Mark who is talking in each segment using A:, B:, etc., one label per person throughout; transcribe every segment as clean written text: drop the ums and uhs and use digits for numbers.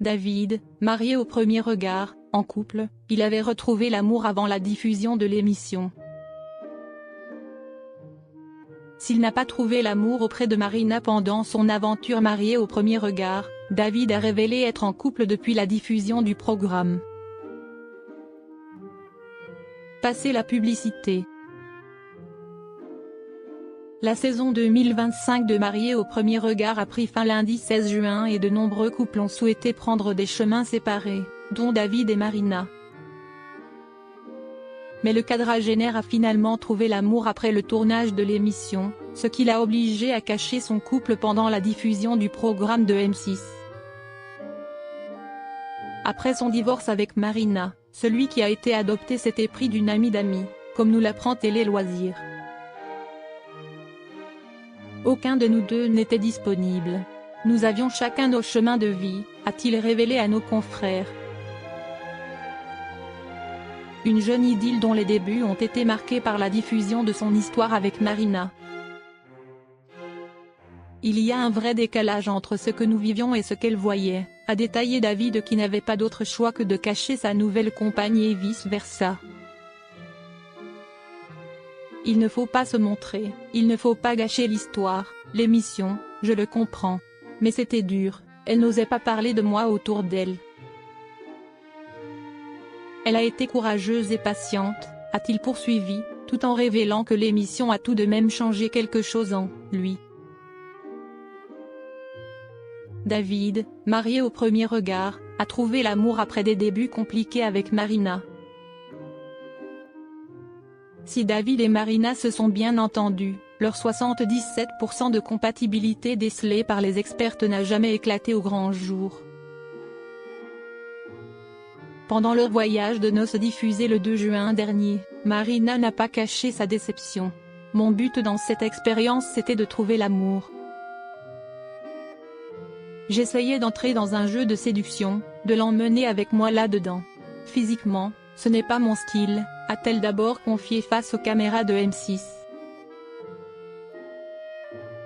A: David, marié au premier regard, en couple, il avait retrouvé l'amour avant la diffusion de l'émission. S'il n'a pas trouvé l'amour auprès de Marina pendant son aventure mariée au premier regard, David a révélé être en couple depuis la diffusion du programme. Passé la publicité. La saison 2025 de Mariés au premier regard a pris fin lundi 16 juin et de nombreux couples ont souhaité prendre des chemins séparés, dont David et Marina. Mais le quadragénaire a finalement trouvé l'amour après le tournage de l'émission, ce qui l'a obligé à cacher son couple pendant la diffusion du programme de M6. Après son divorce avec Marina, celui qui a été adopté s'est épris d'une amie d'amis, comme nous l'apprend Télé Loisirs. Aucun de nous deux n'était disponible. Nous avions chacun nos chemins de vie, a-t-il révélé à nos confrères. Une jeune idylle dont les débuts ont été marqués par la diffusion de son histoire avec Marina. Il y a un vrai décalage entre ce que nous vivions et ce qu'elle voyait, a détaillé David qui n'avait pas d'autre choix que de cacher sa nouvelle compagne et vice-versa. Il ne faut pas se montrer, il ne faut pas gâcher l'histoire, l'émission, je le comprends. Mais c'était dur, elle n'osait pas parler de moi autour d'elle. Elle a été courageuse et patiente, a-t-il poursuivi, tout en révélant que l'émission a tout de même changé quelque chose en lui. David, marié au premier regard, a trouvé l'amour après des débuts compliqués avec Marina. Si David et Marina se sont bien entendus, leur 77% de compatibilité décelée par les expertes n'a jamais éclaté au grand jour. Pendant leur voyage de noces diffusé le 2 juin dernier, Marina n'a pas caché sa déception. « Mon but dans cette expérience c'était de trouver l'amour. J'essayais d'entrer dans un jeu de séduction, de l'emmener avec moi là-dedans. Physiquement, ce n'est pas mon style », a-t-elle d'abord confié face aux caméras de M6.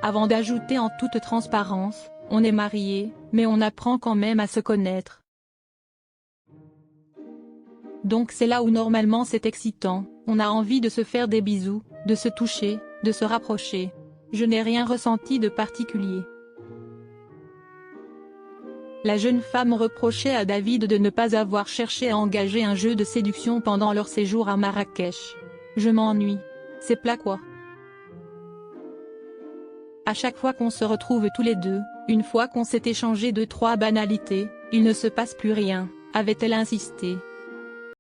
A: Avant d'ajouter en toute transparence, on est mariés, mais on apprend quand même à se connaître. Donc c'est là où normalement c'est excitant, on a envie de se faire des bisous, de se toucher, de se rapprocher. Je n'ai rien ressenti de particulier. La jeune femme reprochait à David de ne pas avoir cherché à engager un jeu de séduction pendant leur séjour à Marrakech. « Je m'ennuie. C'est plat quoi. À chaque fois qu'on se retrouve tous les deux, une fois qu'on s'est échangé 2-3 banalités, il ne se passe plus rien », avait-elle insisté.